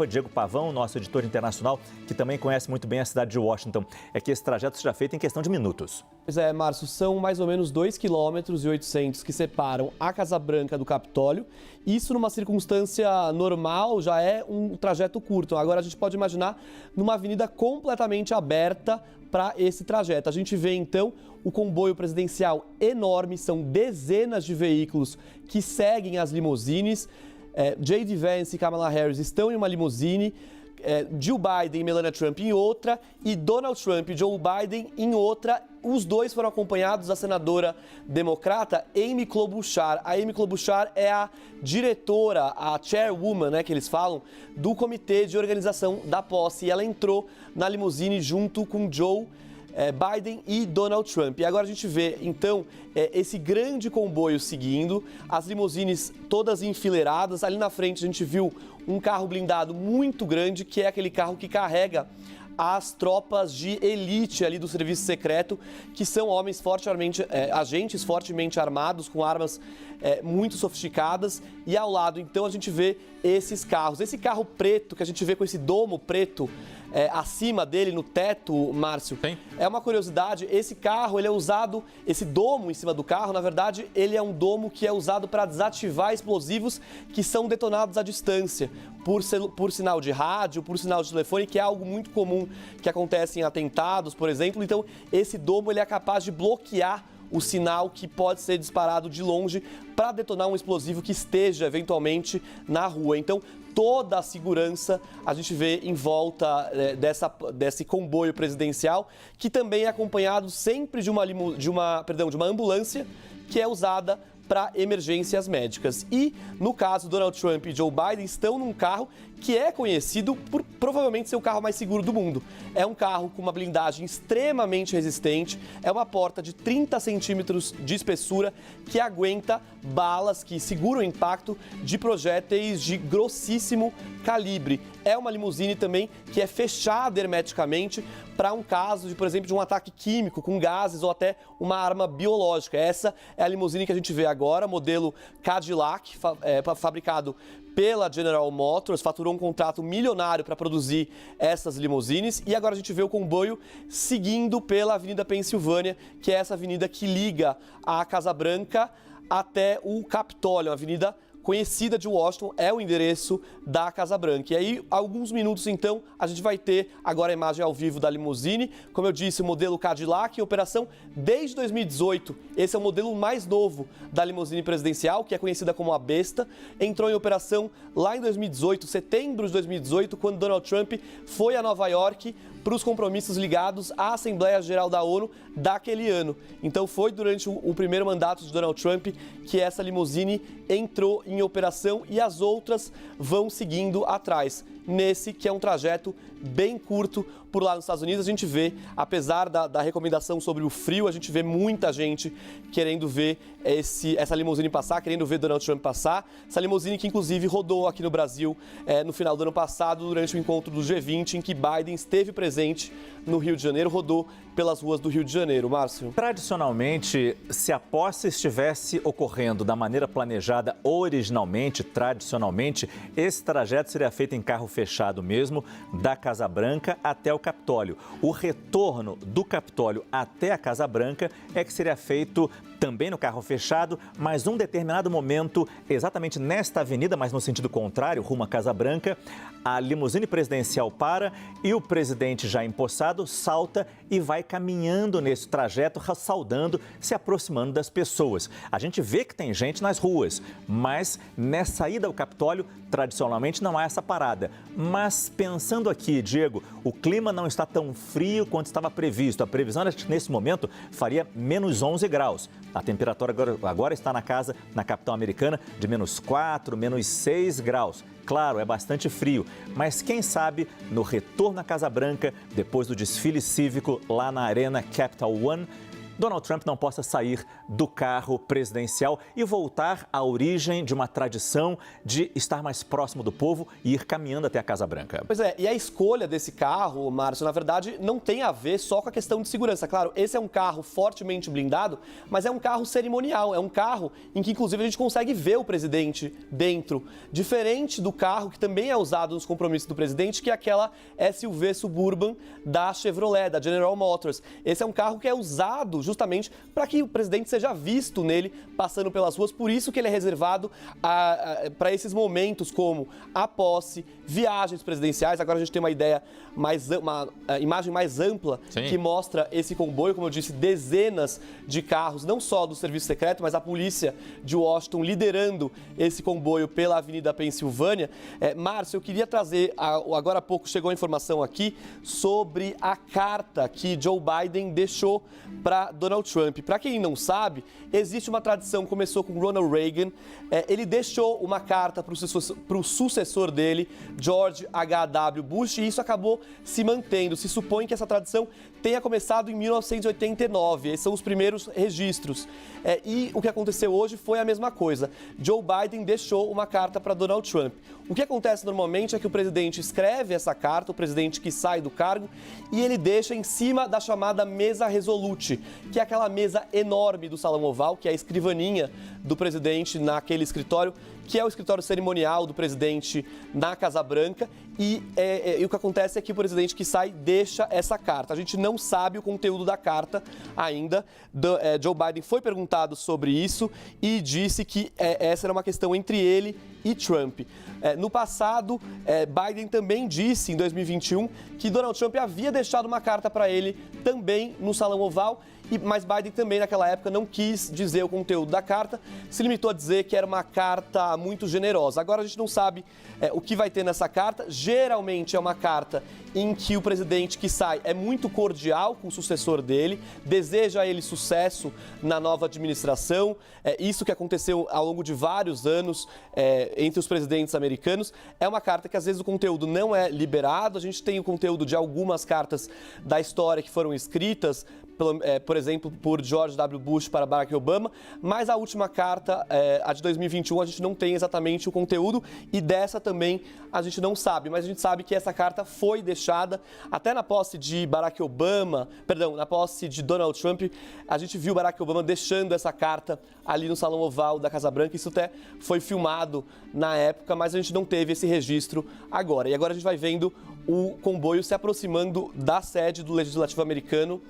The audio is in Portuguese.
Diego Pavão, nosso editor internacional, que também conhece muito bem a cidade de Washington, é que esse trajeto será feito em questão de minutos. Pois é, Márcio, são mais ou menos 2,8 km que separam a Casa Branca do Capitólio. Isso, numa circunstância normal, já é um trajeto curto. Agora, a gente pode imaginar numa avenida completamente aberta para esse trajeto. A gente vê, então, o comboio presidencial enorme, são dezenas de veículos que seguem as limusines. J.D. Vance e Kamala Harris estão em uma limusine, Joe Biden e Melania Trump em outra e Donald Trump e Joe Biden em outra. Os dois foram acompanhados da senadora democrata Amy Klobuchar. A Amy Klobuchar é a diretora, a chairwoman, que eles falam, do comitê de organização da posse. E ela entrou na limusine junto com Joe Biden e Donald Trump. E agora a gente vê, então, esse grande comboio seguindo, as limusines todas enfileiradas. Ali na frente a gente viu um carro blindado muito grande, que é aquele carro que carrega as tropas de elite ali do serviço secreto, que são agentes fortemente armados, com armas muito sofisticadas. E ao lado, então, a gente vê esses carros. Esse carro preto, que a gente vê com esse domo preto acima dele, no teto, Márcio, Sim. É uma curiosidade. Esse carro, ele é usado, esse domo em cima do carro, na verdade, ele é um domo que é usado para desativar explosivos que são detonados à distância, por sinal de rádio, por sinal de telefone, que é algo muito comum que acontece em atentados, por exemplo. Então, esse domo, ele é capaz de bloquear o sinal que pode ser disparado de longe para detonar um explosivo que esteja eventualmente na rua. Então, toda a segurança a gente vê em volta desse comboio presidencial, que também é acompanhado sempre de uma ambulância que é usada para emergências médicas. E, no caso, Donald Trump e Joe Biden estão num carro que é conhecido por provavelmente ser o carro mais seguro do mundo. É um carro com uma blindagem extremamente resistente, é uma porta de 30 centímetros de espessura que aguenta balas que seguram o impacto de projéteis de grossíssimo calibre. É uma limusine também que é fechada hermeticamente para um caso de, por exemplo, de um ataque químico com gases ou até uma arma biológica. Essa é a limusine que a gente vê agora, modelo Cadillac, fabricado pela General Motors, faturou um contrato milionário para produzir essas limusines. E agora a gente vê o comboio seguindo pela Avenida Pensilvânia, que é essa avenida que liga a Casa Branca até o Capitólio, uma avenida conhecida de Washington, é o endereço da Casa Branca. E aí, alguns minutos então, a gente vai ter agora a imagem ao vivo da limusine. Como eu disse, o modelo Cadillac em operação desde 2018. Esse é o modelo mais novo da limusine presidencial, que é conhecida como a Besta. Entrou em operação lá em 2018, setembro de 2018, quando Donald Trump foi a Nova York para os compromissos ligados à Assembleia Geral da ONU daquele ano. Então foi durante o primeiro mandato de Donald Trump que essa limusine entrou em operação e as outras vão seguindo atrás. Nesse que é um trajeto bem curto por lá nos Estados Unidos, a gente vê, apesar da recomendação sobre o frio, a gente vê muita gente querendo ver essa limusine passar, querendo ver Donald Trump passar. Essa limusine que, inclusive, rodou aqui no Brasil no final do ano passado, durante o encontro do G20, em que Biden esteve presente no Rio de Janeiro, rodou pelas ruas do Rio de Janeiro. Márcio? Tradicionalmente, se a posse estivesse ocorrendo da maneira planejada originalmente, tradicionalmente, esse trajeto seria feito em carro fechado mesmo, da Casa Branca até o Capitólio. O retorno do Capitólio até a Casa Branca é que seria feito também no carro fechado, mas num determinado momento, exatamente nesta avenida, mas no sentido contrário, rumo à Casa Branca, a limusine presidencial para e o presidente já empossado salta e vai caminhando nesse trajeto, saudando, se aproximando das pessoas. A gente vê que tem gente nas ruas, mas nessa ida ao Capitólio, tradicionalmente não há essa parada. Mas pensando aqui, Diego, o clima não está tão frio quanto estava previsto. A previsão é que nesse momento faria menos 11 graus. A temperatura agora está na casa, na capital americana, de menos 4, menos 6 graus. Claro, é bastante frio, mas quem sabe no retorno à Casa Branca, depois do desfile cívico lá na Arena Capital One, Donald Trump não possa sair do carro presidencial e voltar à origem de uma tradição de estar mais próximo do povo e ir caminhando até a Casa Branca. Pois é, e a escolha desse carro, Márcio, na verdade, não tem a ver só com a questão de segurança. Claro, esse é um carro fortemente blindado, mas é um carro cerimonial, é um carro em que, inclusive, a gente consegue ver o presidente dentro, diferente do carro que também é usado nos compromissos do presidente, que é aquela SUV Suburban da Chevrolet, da General Motors. Esse é um carro que é usado justamente para que o presidente seja visto nele passando pelas ruas, por isso que ele é reservado para esses momentos como a posse, viagens presidenciais. Agora a gente tem uma imagem mais ampla. Sim. Que mostra esse comboio, como eu disse, dezenas de carros, não só do Serviço Secreto, mas a polícia de Washington liderando esse comboio pela Avenida Pensilvânia. Márcio, eu queria trazer, agora há pouco chegou a informação aqui sobre a carta que Joe Biden deixou para Donald Trump. Para quem não sabe, existe uma tradição, começou com Ronald Reagan, ele deixou uma carta para o sucessor dele, George H.W. Bush, e isso acabou se mantendo. Se supõe que essa tradição tenha começado em 1989, esses são os primeiros registros. E o que aconteceu hoje foi a mesma coisa. Joe Biden deixou uma carta para Donald Trump. O que acontece normalmente é que o presidente escreve essa carta, o presidente que sai do cargo, e ele deixa em cima da chamada mesa resolute, que é aquela mesa enorme do Salão Oval, que é a escrivaninha do presidente naquele escritório, que é o escritório cerimonial do presidente na Casa Branca, e o que acontece é que o presidente que sai deixa essa carta. A gente não sabe o conteúdo da carta ainda. Joe Biden foi perguntado sobre isso e disse que essa era uma questão entre ele e Trump. No passado, Biden também disse, em 2021, que Donald Trump havia deixado uma carta para ele também no Salão Oval, mas Biden também, naquela época, não quis dizer o conteúdo da carta, se limitou a dizer que era uma carta muito generosa. Agora a gente não sabe o que vai ter nessa carta. Geralmente é uma carta em que o presidente que sai é muito cordial com o sucessor dele, deseja a ele sucesso na nova administração. Isso que aconteceu ao longo de vários anos entre os presidentes americanos. É uma carta que às vezes o conteúdo não é liberado. A gente tem o conteúdo de algumas cartas da história que foram escritas, por exemplo, por George W. Bush para Barack Obama, mas a última carta, a de 2021, a gente não tem exatamente o conteúdo e dessa também a gente não sabe, mas a gente sabe que essa carta foi deixada até na posse de na posse de Donald Trump, a gente viu Barack Obama deixando essa carta ali no Salão Oval da Casa Branca, isso até foi filmado na época, mas a gente não teve esse registro agora. E agora a gente vai vendo o comboio se aproximando da sede do Legislativo americano.